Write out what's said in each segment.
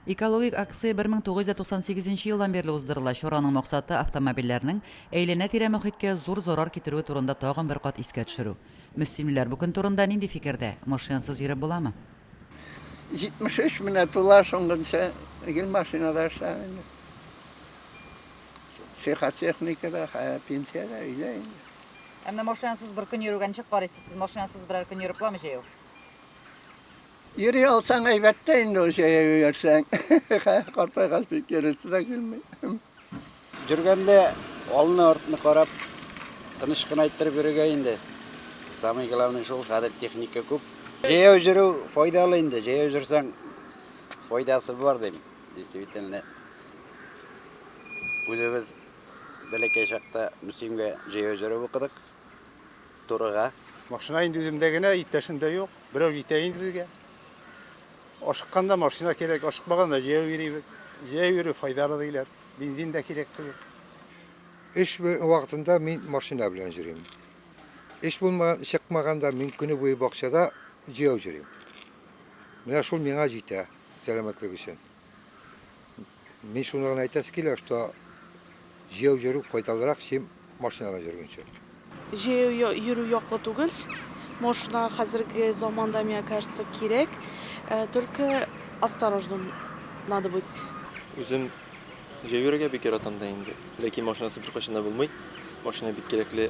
Экологик акция 1998 елдан бері уздырыла. Шораның мақсаты автомобильләрнең әйләнә-тирә мөхиткә зур зарар китерүе турында тагын бер кат искә төшерү. Мөслимләр бу көн турында нинди фикердә? Машинасыз йөреп буламы? 73 меңә тула соңгынча гел машинада эшләгән. Сихат техникада, пенсияда өйдә инде. Әмма машинасыз бер көн йөргән чык бар сез машинасыз бер көн йөреп буламы җәяү? Йөри алсаң әйбәттә инде ул җәяү йөрсәң. Картайгач бик кересе дә килми. Жүргәндә алны артны карап, тыныч кына әйттереп йөрергә инде. Самый главный шул хәзер техника күп. Җәяү йөрү файдалы инде. Җәяү йөрсәң файдасы бар дим. Действительно. Үзебез бәләкәй чакта Мөслимгә җәяү йөрү укыдык. Турыга. Машина инде үземдә генә, иптәшемдә юк. Берәү җитә инде безгә. Ашыкканда машина кирәк, ашыкмаганда җәяү йөрибез. Җәяү йөрү файдалы диләр. Бензин дә кирәк түгел. Эш вакытында мин машина белән йөрим. Эш булмаган, чыкмаганда мин көне буе бакчада җәяү йөрим. Менә шул миңа җитә, сәламәтлек өчен. Мин шуны гына әйтәс килә, что җәяү йөрү файдалырак, чем машинада йөргәнчә. Җәяү йөрү яклы түгел. Машина хәзерге заманда, мне кажется, кирәк. Только осторожно надо быть. Үзем җәяү йөрергә бик яратам да инде. Ләкин машинасы беркайчан да булмый. Машина бик кирәкле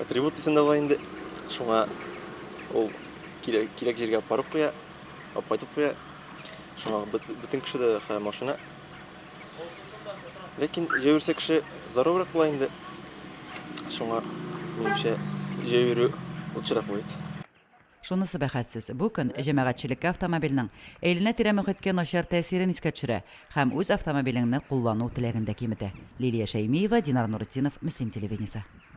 атрибут исендә була инде. Шуңа ул кирәк җиргә апарып куя, апайтып куя. Шуңа бөтен кешедә машина. Ләкин җәяү йөрсә кеше заруррак була инде. Шуңа минемчә җәяү йөрү лучшырак булыр. Шунысы бәхәтсез. Бу көн җәмәгатьчелеккә автомобильнең әйләнә-тирә мөхиткә начар тәэсирен искә төшерә һәм үз автомобилеңне куллану теләгендә киметә. Лилия Шәймиева, Динар Нуретдинов, Мөслим телевидениесе.